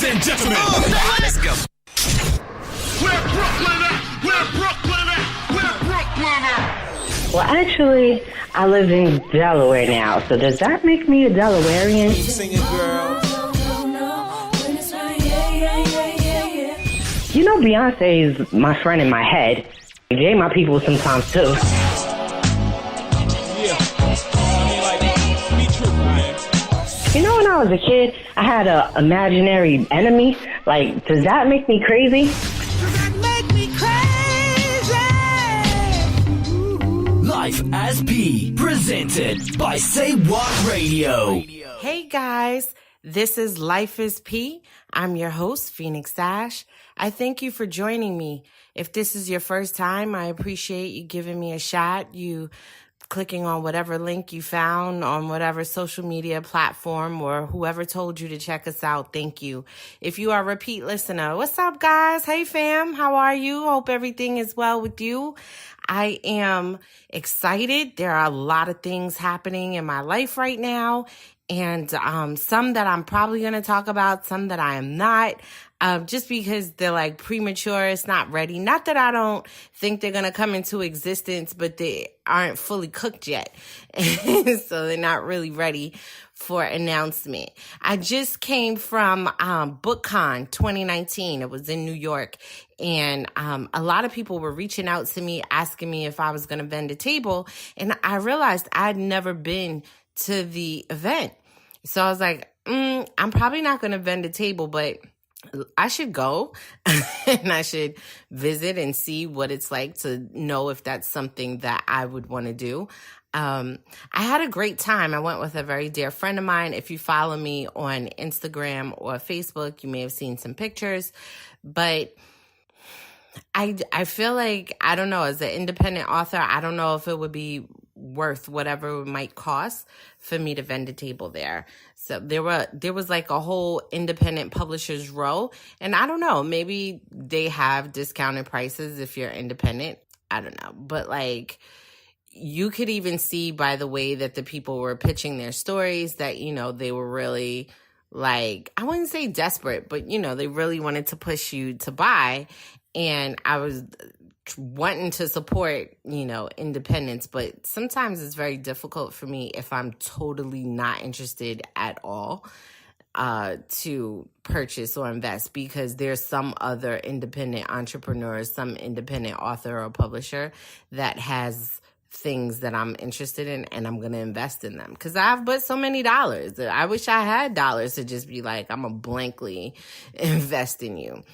and gentlemen, let's go. Where Brooklyn at? Where Brooklyn at? Where Brooklyn at? Well, actually, I live in Delaware now, so does that make me a Delawarean? Singing girl. You know, Beyonce is my friend in my head. Jay my people sometimes, too. Yeah. I mean, like, be true, man. You know, when I was a kid, I had an imaginary enemy. Like, does that make me crazy? Life as P, presented by Say What Radio. Hey guys, this is Life is P. I'm your host, Phoenix Ash. I thank you for joining me. If this is your first time, I appreciate you giving me a shot, you clicking on whatever link you found on whatever social media platform or whoever told you to check us out. Thank you. If you are a repeat listener, what's up guys? Hey fam, how are you? Hope everything is well with you. I am excited. There are a lot of things happening in my life right now, and some that I'm probably going to talk about, some that I am not, just because they're like premature. It's not ready. Not that I don't think they're going to come into existence, but they aren't fully cooked yet. So they're not really ready for announcement. I just came from BookCon 2019. It was in New York. And a lot of people were reaching out to me, asking me if I was going to vend a table. And I realized I'd never been to the event. So I was like, I'm probably not going to vend a table, but I should go and I should visit and see what it's like to know if that's something that I would want to do. I had a great time. I went with a very dear friend of mine. If you follow me on Instagram or Facebook, you may have seen some pictures, but I feel like, I don't know, as an independent author, I don't know if it would be worth whatever it might cost for me to vend a table there. So there was like a whole independent publishers row, and I don't know, maybe they have discounted prices if you're independent. I don't know, but like, you could even see by the way that the people were pitching their stories that, you know, they were really like, I wouldn't say desperate, but you know, they really wanted to push you to buy. And I was wanting to support, you know, independence, but sometimes it's very difficult for me if I'm totally not interested at all to purchase or invest, because there's some other independent entrepreneur, some independent author or publisher that has things that I'm interested in and I'm going to invest in them because I've put so many dollars. I wish I had dollars to just be like, I'm going to blankly invest in you.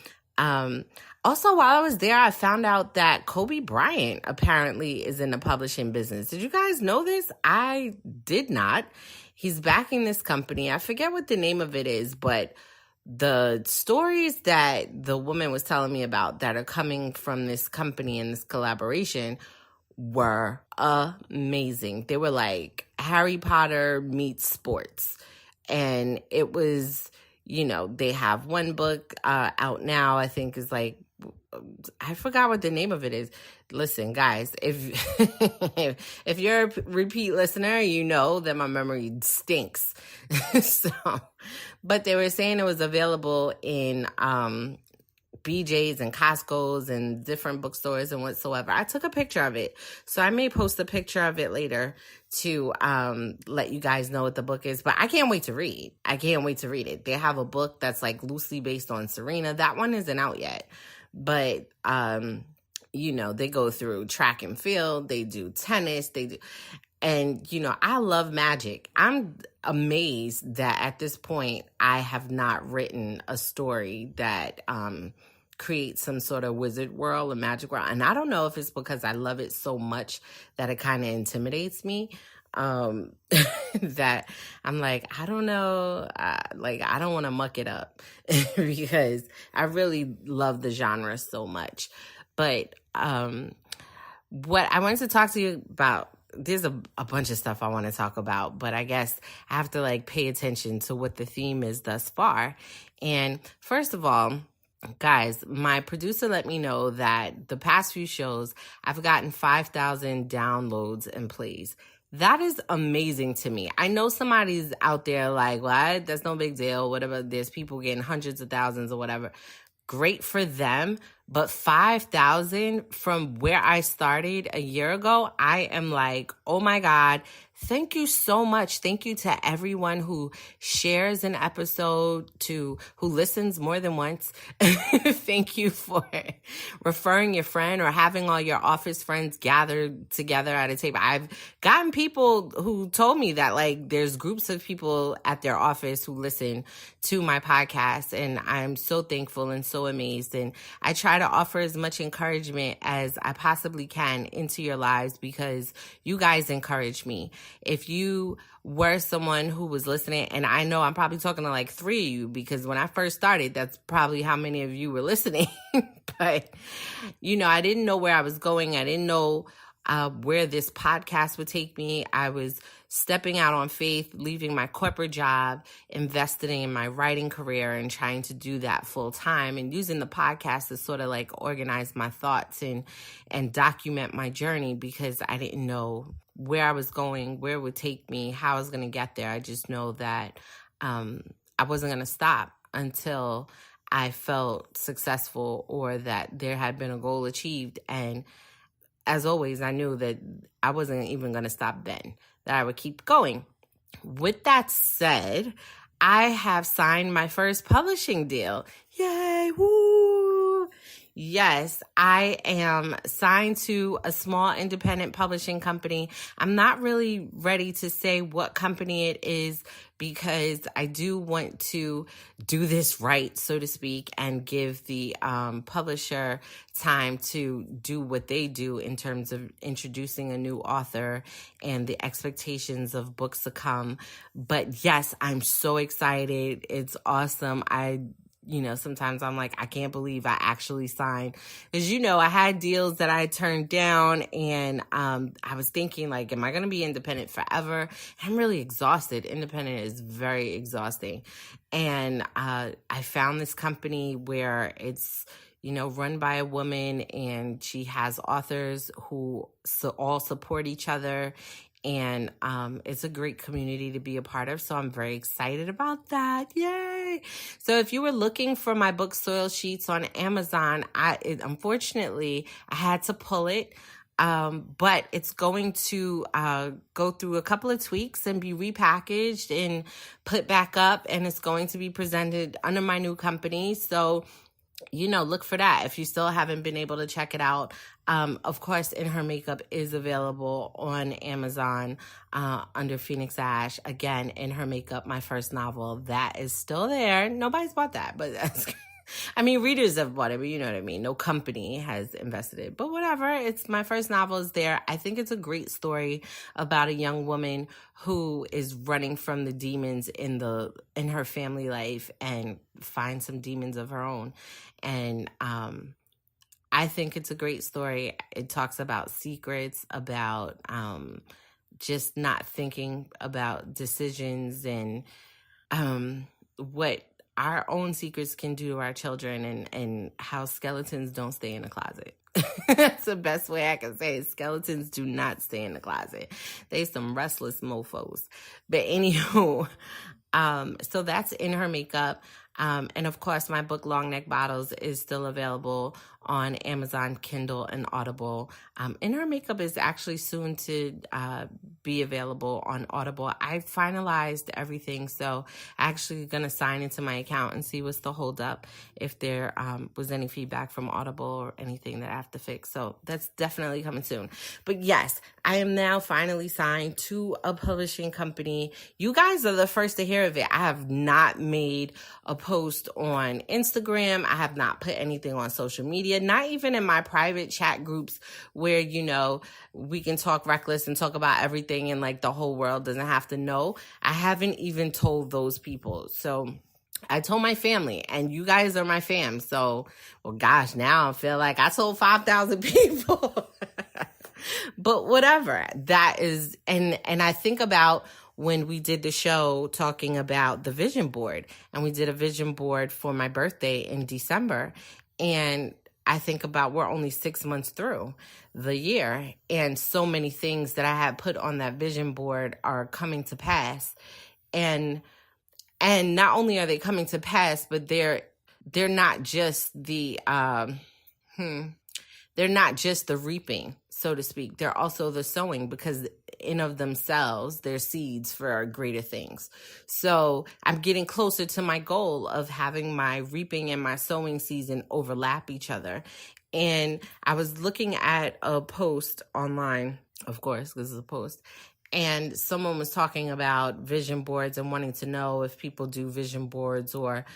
Also, while I was there, I found out that Kobe Bryant apparently is in the publishing business. Did you guys know this? I did not. He's backing this company. I forget what the name of it is, but the stories that the woman was telling me about that are coming from this company and this collaboration were amazing. They were like Harry Potter meets sports. And it was, you know, they have one book out now, I think is like, I forgot what the name of it is. Listen, guys, if if you're a repeat listener, you know that my memory stinks. So, but they were saying it was available in BJ's and Costco's and different bookstores and whatsoever. I took a picture of it. So I may post a picture of it later to let you guys know what the book is. But I can't wait to read. I can't wait to read it. They have a book that's like loosely based on Serena. That one isn't out yet. But, you know, they go through track and field. They do tennis. They do. And, you know, I love magic. I'm amazed that at this point, I have not written a story that creates some sort of wizard world, a magic world. And I don't know if it's because I love it so much that it kind of intimidates me. That I'm like, I don't know, like, I don't want to muck it up because I really love the genre so much. But what I wanted to talk to you about, there's a bunch of stuff I want to talk about, but I guess I have to like pay attention to what the theme is thus far. And first of all, guys, my producer let me know that the past few shows, I've gotten 5,000 downloads and plays. That is amazing to me. I know somebody's out there like, what? That's no big deal. Whatever. There's people getting hundreds of thousands or whatever. Great for them. But 5,000 from where I started a year ago, I am like, oh my God, thank you so much. Thank you to everyone who shares an episode, who listens more than once. Thank you for referring your friend or having all your office friends gathered together at a table. I've gotten people who told me that like there's groups of people at their office who listen to my podcast, and I'm so thankful and so amazed. And I try to offer as much encouragement as I possibly can into your lives because you guys encourage me. If you were someone who was listening, and I know I'm probably talking to like 3 of you because when I first started, that's probably how many of you were listening. But, I didn't know where I was going. I didn't know where this podcast would take me. I was stepping out on faith, leaving my corporate job, investing in my writing career and trying to do that full time and using the podcast to sort of like organize my thoughts and document my journey because I didn't know where I was going, where it would take me, how I was going to get there. I just know that I wasn't going to stop until I felt successful or that there had been a goal achieved. And as always, I knew that I wasn't even going to stop then, that I would keep going. With that said, I have signed my first publishing deal. Yay, woo! Yes, I am signed to a small independent publishing company. I'm not really ready to say what company it is because I do want to do this right, so to speak, and give the publisher time to do what they do in terms of introducing a new author and the expectations of books to come. But yes, I'm so excited. It's awesome. Sometimes I'm like, I can't believe I actually signed. Because, I had deals that I turned down and I was thinking like, am I going to be independent forever? I'm really exhausted. Independent is very exhausting. And I found this company where it's, run by a woman and she has authors who all support each other. And it's a great community to be a part of. So I'm very excited about that. Yay. So if you were looking for my book Soil Sheets on Amazon, unfortunately, I had to pull it. But it's going to go through a couple of tweaks and be repackaged and put back up. And it's going to be presented under my new company. So look for that if you still haven't been able to check it out. Of course, In Her Makeup is available on Amazon under Phoenix Ash. Again, In Her Makeup, my first novel, that is still there. Nobody's bought that, but that's... readers have bought it, but you know what I mean. No company has invested it, but whatever. It's my first novel is there. I think it's a great story about a young woman who is running from the demons in her family life and finds some demons of her own. And I think it's a great story. It talks about secrets, about just not thinking about decisions and what our own secrets can do to our children and how skeletons don't stay in the closet. That's the best way I can say it. Skeletons do not stay in the closet. They some restless mofos. But anywho, so that's In Her Makeup. And of course, my book Long Neck Bottles is still available on Amazon, Kindle, and Audible. In Her Makeup is actually soon to be available on Audible. I finalized everything, so I'm actually going to sign into my account and see what's the hold up, if there was any feedback from Audible or anything that I have to fix. So that's definitely coming soon. But yes, I am now finally signed to a publishing company. You guys are the first to hear of it. I have not made a post on Instagram. I have not put anything on social media, not even in my private chat groups where, we can talk reckless and talk about everything and like the whole world doesn't have to know. I haven't even told those people. So I told my family, and you guys are my fam. So, well, gosh, now I feel like I told 5,000 people. But whatever, that is, and I think about when we did the show talking about the vision board, and we did a vision board for my birthday in December, and I think about we're only 6 months through the year, and so many things that I had put on that vision board are coming to pass. And not only are they coming to pass, but they're not just they're not just the reaping, so to speak. They're also the sowing, because in of themselves, they're seeds for greater things. So I'm getting closer to my goal of having my reaping and my sowing season overlap each other. And I was looking at a post online, of course, this is a post, and someone was talking about vision boards and wanting to know if people do vision boards or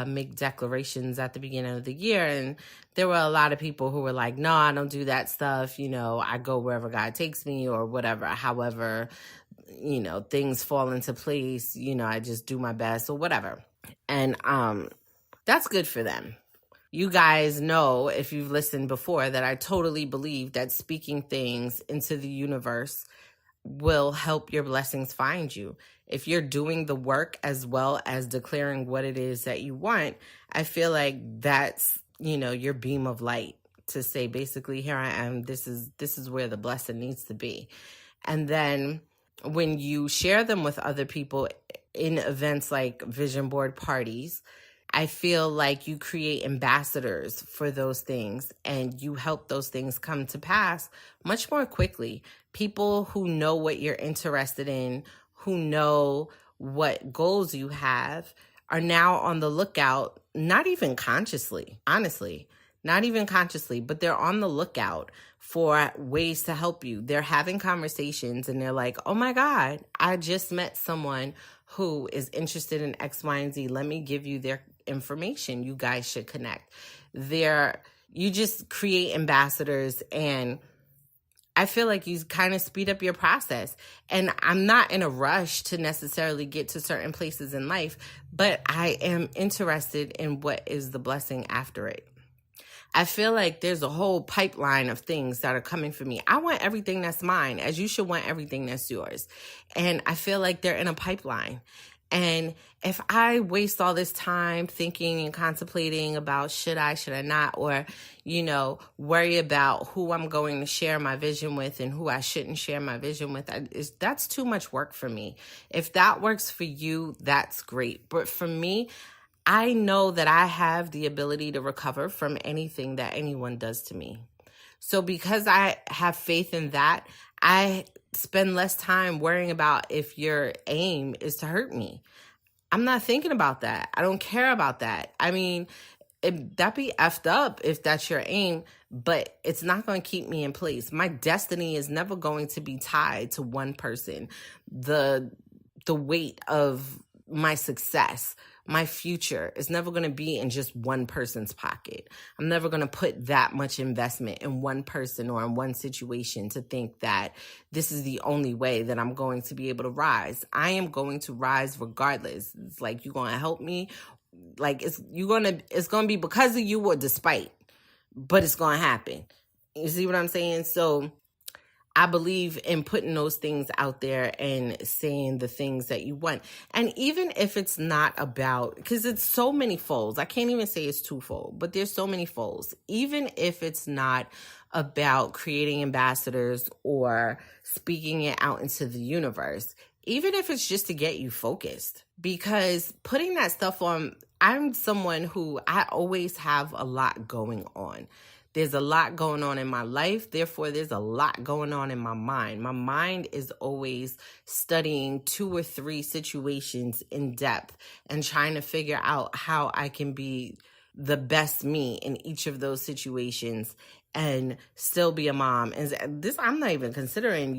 make declarations at the beginning of the year. And there were a lot of people who were like, no, I don't do that stuff. I go wherever God takes me or whatever. However, things fall into place. I just do my best or whatever. And that's good for them. You guys know, if you've listened before, that I totally believe that speaking things into the universe will help your blessings find you. If you're doing the work as well as declaring what it is that you want, I feel like that's, your beam of light to say, basically, here I am. This is where the blessing needs to be. And then when you share them with other people in events like vision board parties, I feel like you create ambassadors for those things, and you help those things come to pass much more quickly. People who know what you're interested in, who know what goals you have, are now on the lookout, not even consciously, honestly, not even consciously, but they're on the lookout for ways to help you. They're having conversations and they're like, oh my God, I just met someone who is interested in X, Y, and Z. Let me give you their information. You guys should connect. You just create ambassadors, and I feel like you kind of speed up your process. And I'm not in a rush to necessarily get to certain places in life, but I am interested in what is the blessing after it. I feel like there's a whole pipeline of things that are coming for me. I want everything that's mine, as you should want everything that's yours. And I feel like they're in a pipeline. And if I waste all this time thinking and contemplating about should I not, or, worry about who I'm going to share my vision with and who I shouldn't share my vision with, that's too much work for me. If that works for you, that's great. But for me, I know that I have the ability to recover from anything that anyone does to me. So because I have faith in that, I spend less time worrying about if your aim is to hurt me. I'm not thinking about that. I don't care about that. I mean, that'd be effed up if that's your aim, but it's not going to keep me in place. My destiny is never going to be tied to one person. The weight of my success, my future, is never going to be in just one person's pocket. I'm never going to put that much investment in one person or in one situation to think that this is the only way that I'm going to be able to rise. I am going to rise regardless. It's like, you're going to help me. Like, it's going to be because of you or despite, but it's going to happen. You see what I'm saying? So I believe in putting those things out there and saying the things that you want. And even if it's not about, because it's so many folds, I can't even say it's twofold, but there's so many folds. Even if it's not about creating ambassadors or speaking it out into the universe, even if it's just to get you focused, because putting that stuff on, I'm someone who I always have a lot going on. There's a lot going on in my life. Therefore, there's a lot going on in my mind. My mind is always studying 2 or 3 situations in depth and trying to figure out how I can be the best me in each of those situations and still be a mom. And this, I'm not even considering,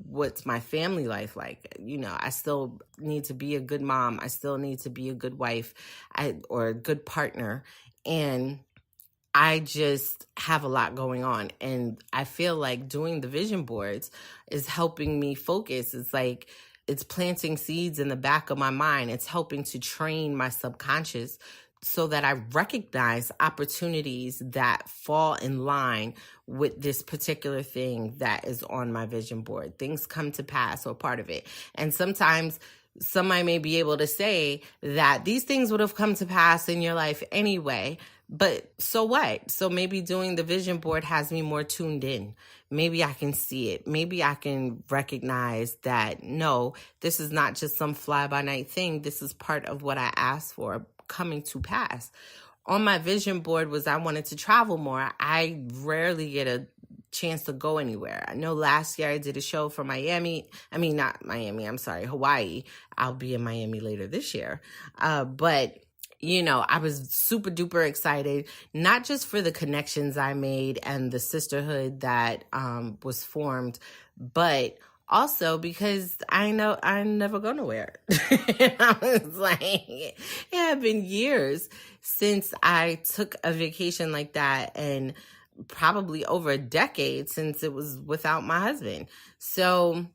what's my family life like. I still need to be a good mom. I still need to be a good wife or a good partner. And I just have a lot going on, and I feel like doing the vision boards is helping me focus. It's like it's planting seeds in the back of my mind. It's helping to train my subconscious so that I recognize opportunities that fall in line with this particular thing that is on my vision board. Things come to pass or part of it. And sometimes somebody may be able to say that these things would have come to pass in your life anyway, But so what? So maybe doing the vision board has me more tuned in. Maybe I can see it. Maybe I can recognize that, no, this is not just some fly-by-night thing. This is part of what I asked for coming to pass. On my vision board was I wanted to travel more. I rarely get a chance to go anywhere. I know last year I did a show for Hawaii. I'll be in Miami later this year. But I was super duper excited, not just for the connections I made and the sisterhood that was formed, but also because I know I never go nowhere. I was like, it had been years since I took a vacation like that, and probably over a decade since it was without my husband. So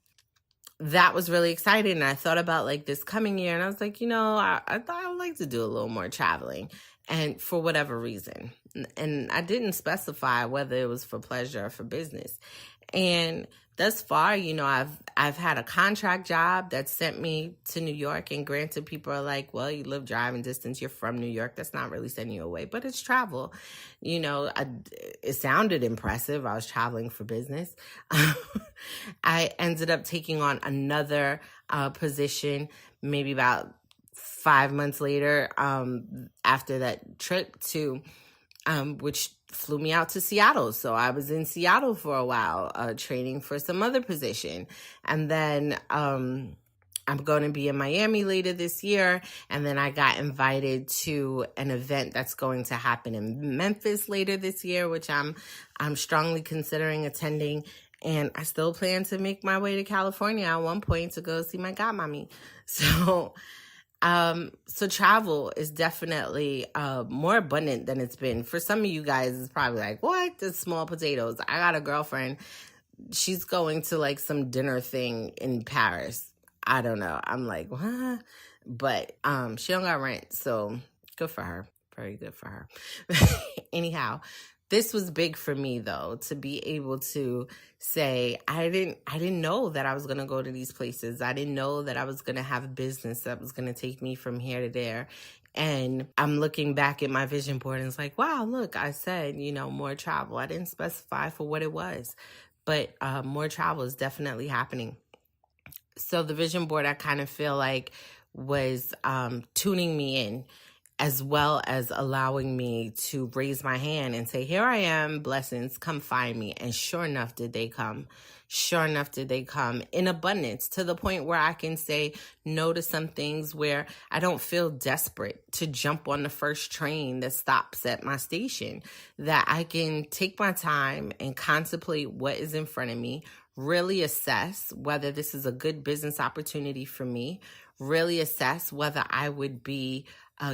that was really exciting. And I thought about like this coming year, and I was like, I thought I would like to do a little more traveling, and for whatever reason. And I didn't specify whether it was for pleasure or for business. And thus far, I've had a contract job that sent me to New York. And granted, people are like, well, you live driving distance, you're from New York. That's not really sending you away, but it's travel. It sounded impressive. I was traveling for business. I ended up taking on another position maybe about 5 months later after that trip to which flew me out to Seattle. So I was in Seattle for a while, training for some other position. And then I'm going to be in Miami later this year. And then I got invited to an event that's going to happen in Memphis later this year, which I'm strongly considering attending. And I still plan to make my way to California at one point to go see my godmommy. So travel is definitely more abundant than it's been. For some of you guys, it's probably like, what? The small potatoes. I got a girlfriend. She's going to like some dinner thing in Paris. I don't know. I'm like, what? But she don't got rent, so good for her. Very good for her. Anyhow, this was big for me though, to be able to say, I didn't know that I was going to go to these places. I didn't know that I was going to have a business that was going to take me from here to there. And I'm looking back at my vision board and it's like, wow, look, I said, more travel. I didn't specify for what it was, but more travel is definitely happening. So the vision board, I kind of feel like was tuning me in, as well as allowing me to raise my hand and say, here I am, blessings, come find me. And sure enough, did they come? Sure enough, did they come in abundance, to the point where I can say no to some things, where I don't feel desperate to jump on the first train that stops at my station, that I can take my time and contemplate what is in front of me, really assess whether this is a good business opportunity for me, really assess whether I would be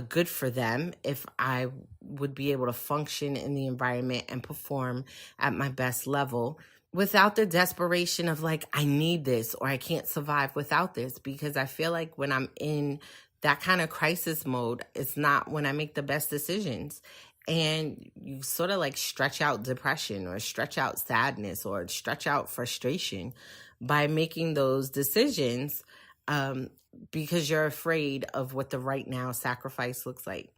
good for them, if I would be able to function in the environment and perform at my best level without the desperation of like, I need this or I can't survive without this. Because I feel like when I'm in that kind of crisis mode, it's not when I make the best decisions. And you sort of like stretch out depression or stretch out sadness or stretch out frustration by making those decisions, because you're afraid of what the right now sacrifice looks like.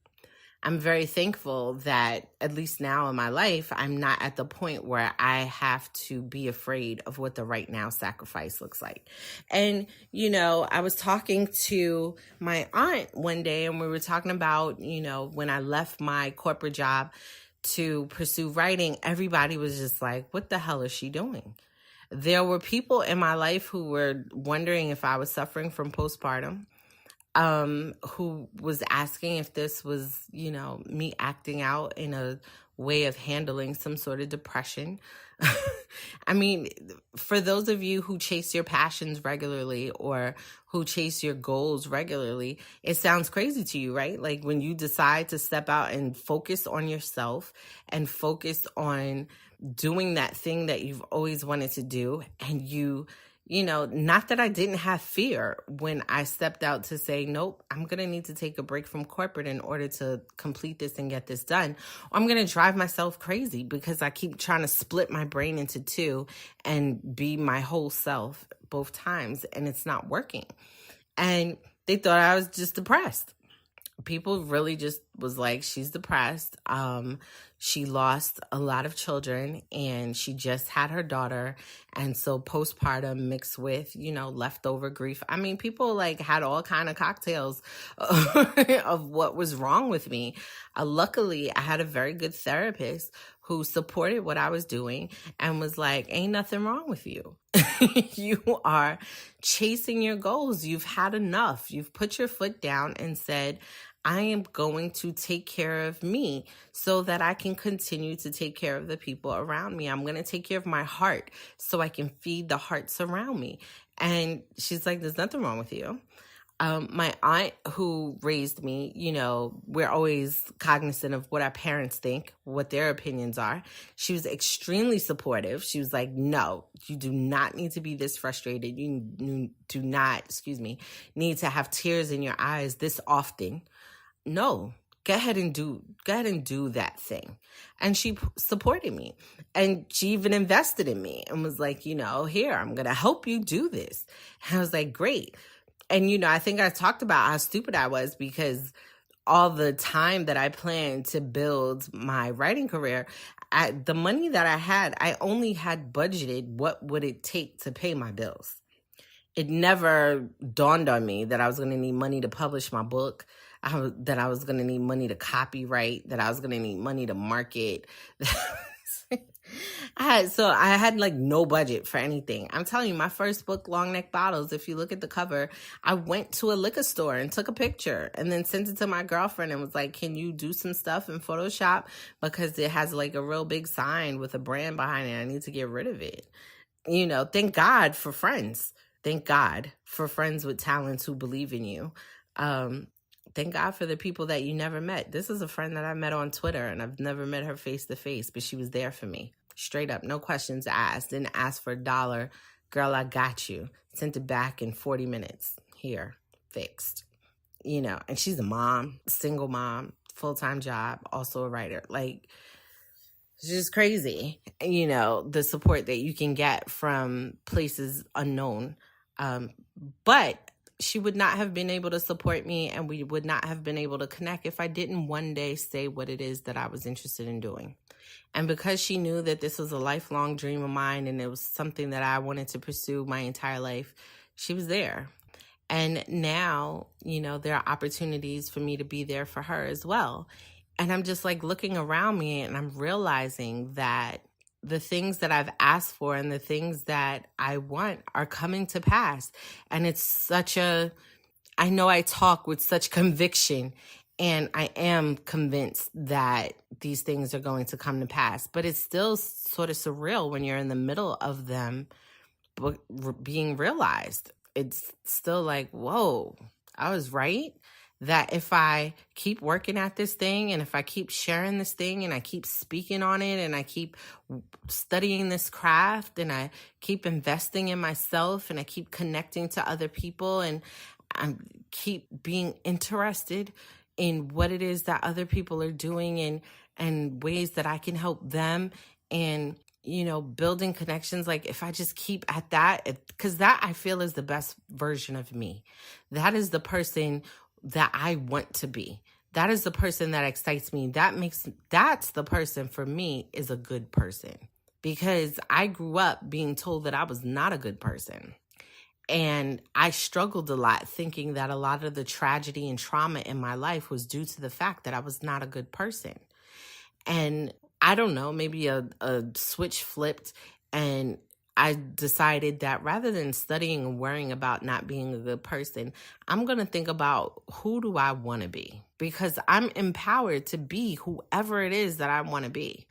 I'm very thankful that at least now in my life, I'm not at the point where I have to be afraid of what the right now sacrifice looks like. And, I was talking to my aunt one day and we were talking about, when I left my corporate job to pursue writing, everybody was just like, what the hell is she doing? There were people in my life who were wondering if I was suffering from postpartum, who was asking if this was, me acting out in a way of handling some sort of depression. I mean, for those of you who chase your passions regularly or who chase your goals regularly, it sounds crazy to you, right? Like when you decide to step out and focus on yourself and focus on doing that thing that you've always wanted to do. And not that I didn't have fear when I stepped out to say, nope, I'm going to need to take a break from corporate in order to complete this and get this done. Or I'm going to drive myself crazy because I keep trying to split my brain into two and be my whole self both times. And it's not working. And they thought I was just depressed. people really just was like, she's depressed. She lost a lot of children and she just had her daughter. And so postpartum mixed with, leftover grief. I mean, people like had all kind of cocktails of what was wrong with me. Luckily, I had a very good therapist who supported what I was doing and was like, ain't nothing wrong with you. You are chasing your goals. You've had enough. You've put your foot down and said, I am going to take care of me so that I can continue to take care of the people around me. I'm going to take care of my heart so I can feed the hearts around me. And she's like, there's nothing wrong with you. My aunt who raised me, we're always cognizant of what our parents think, what their opinions are. She was extremely supportive. She was like, no, you do not need to be this frustrated. You do not, need to have tears in your eyes this often. No, go ahead and do that thing. And she supported me. And she even invested in me and was like, here, I'm going to help you do this. And I was like, great. And, I think I talked about how stupid I was because all the time that I planned to build my writing career, the money that I had, I only had budgeted what would it take to pay my bills. It never dawned on me that I was going to need money to publish my book, that I was going to need money to copyright, that I was going to need money to market. I had like no budget for anything. I'm telling you, my first book, Long Neck Bottles, if you look at the cover, I went to a liquor store and took a picture and then sent it to my girlfriend and was like, can you do some stuff in Photoshop? Because it has like a real big sign with a brand behind it. I need to get rid of it. Thank God for friends. Thank God for friends with talents who believe in you. Thank God for the people that you never met. This is a friend that I met on Twitter and I've never met her face to face, but she was there for me. Straight up, no questions asked. Didn't ask for $1. Girl, I got you. Sent it back in 40 minutes. Here, fixed. And she's a mom, single mom, full-time job, also a writer. Like, it's just crazy, the support that you can get from places unknown. But she would not have been able to support me and we would not have been able to connect if I didn't one day say what it is that I was interested in doing. And because she knew that this was a lifelong dream of mine and it was something that I wanted to pursue my entire life, she was there. And now, there are opportunities for me to be there for her as well. And I'm just like looking around me and I'm realizing that the things that I've asked for and the things that I want are coming to pass. And it's I know I talk with such conviction and I am convinced that these things are going to come to pass, but it's still sort of surreal when you're in the middle of them being realized. It's still like, whoa, I was right. That if I keep working at this thing and if I keep sharing this thing and I keep speaking on it and I keep studying this craft and I keep investing in myself and I keep connecting to other people and I keep being interested in what it is that other people are doing and ways that I can help them and, building connections. Like if I just keep at that, because that I feel is the best version of me. That is the person that I want to be. That is the person that excites me. That's the person for me is a good person, because I grew up being told that I was not a good person. And I struggled a lot thinking that a lot of the tragedy and trauma in my life was due to the fact that I was not a good person. And I don't know, maybe a switch flipped and I decided that rather than studying and worrying about not being a good person, I'm going to think about who do I want to be? Because I'm empowered to be whoever it is that I want to be.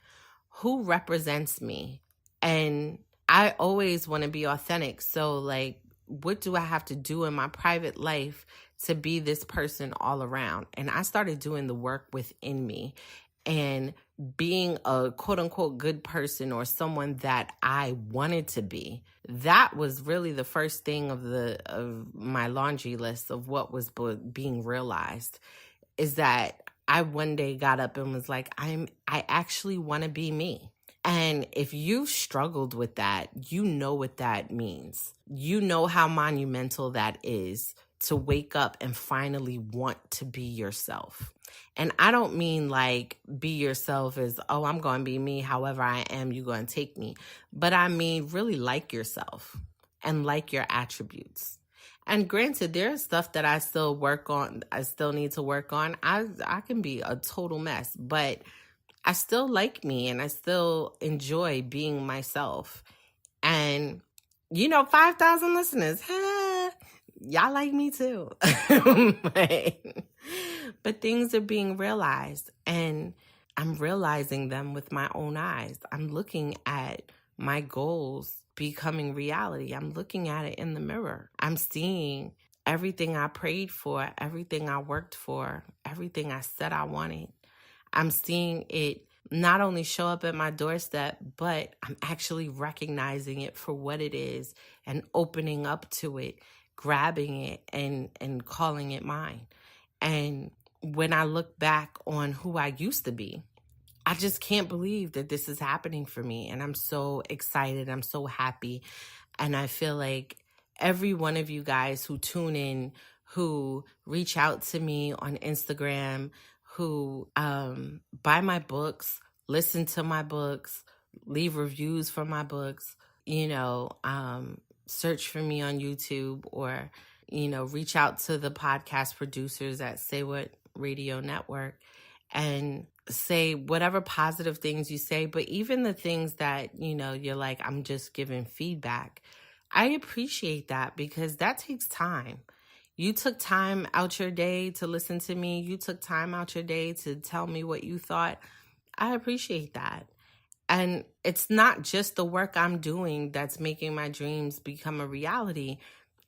Who represents me? And I always want to be authentic. So like, what do I have to do in my private life to be this person all around? And I started doing the work within me and being a quote unquote good person or someone that I wanted to be. That was really the first thing of my laundry list of what was being realized, is that I one day got up and was like, I actually want to be me. And if you've struggled with that, you know what that means. You know how monumental that is to wake up and finally want to be yourself. And I don't mean like be yourself as, oh, I'm going to be me, however I am, you're going to take me. But I mean really like yourself and like your attributes. And granted, there's stuff that I still work on, I still need to work on. I can be a total mess, but I still like me and I still enjoy being myself. And, 5,000 listeners, y'all like me too. But things are being realized, and I'm realizing them with my own eyes. I'm looking at my goals becoming reality. I'm looking at it in the mirror. I'm seeing everything I prayed for, everything I worked for, everything I said I wanted. I'm seeing it not only show up at my doorstep, but I'm actually recognizing it for what it is and opening up to it, grabbing it and calling it mine. And when I look back on who I used to be, I just can't believe that this is happening for me. And I'm so excited. I'm so happy. And I feel like every one of you guys who tune in, who reach out to me on Instagram, who buy my books, listen to my books, leave reviews for my books, search for me on YouTube, or, reach out to the podcast producers at Say What Radio Network and say whatever positive things you say, but even the things that, you're like, I'm just giving feedback. I appreciate that because that takes time. You took time out your day to listen to me. You took time out your day to tell me what you thought. I appreciate that. And it's not just the work I'm doing that's making my dreams become a reality.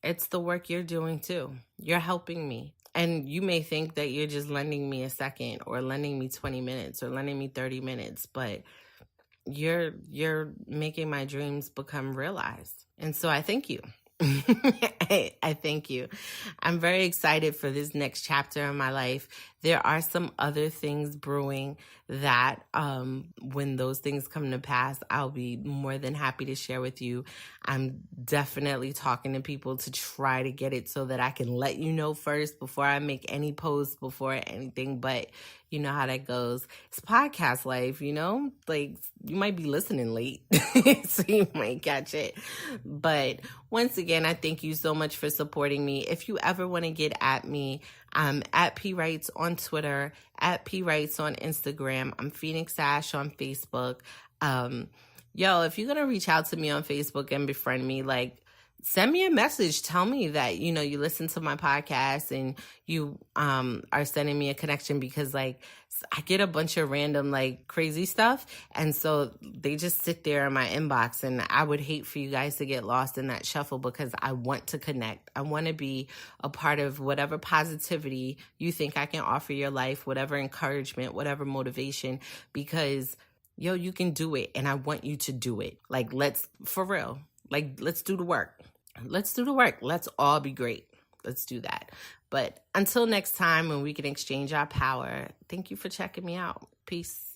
It's the work you're doing too. You're helping me. And you may think that you're just lending me a second or lending me 20 minutes or lending me 30 minutes, but you're making my dreams become realized. And so I thank you. I thank you. I'm very excited for this next chapter in my life. There are some other things brewing that when those things come to pass, I'll be more than happy to share with you. I'm definitely talking to people to try to get it so that I can let you know first before I make any posts, before anything. But you know how that goes. It's podcast life, like you might be listening late, so you might catch it. But once again, I thank you so much for supporting me. If you ever want to get at me, I'm at P Wrights on Twitter, at P Wrights on Instagram. I'm Phoenix Ash on Facebook. If you're going to reach out to me on Facebook and befriend me, send me a message. Tell me that, you listen to my podcast and you are sending me a connection because I get a bunch of random crazy stuff. And so they just sit there in my inbox, and I would hate for you guys to get lost in that shuffle because I want to connect. I want to be a part of whatever positivity you think I can offer your life, whatever encouragement, whatever motivation, because you can do it. And I want you to do it. Let's do the work. Let's do the work. Let's all be great. Let's do that. But until next time when we can exchange our power, thank you for checking me out. Peace.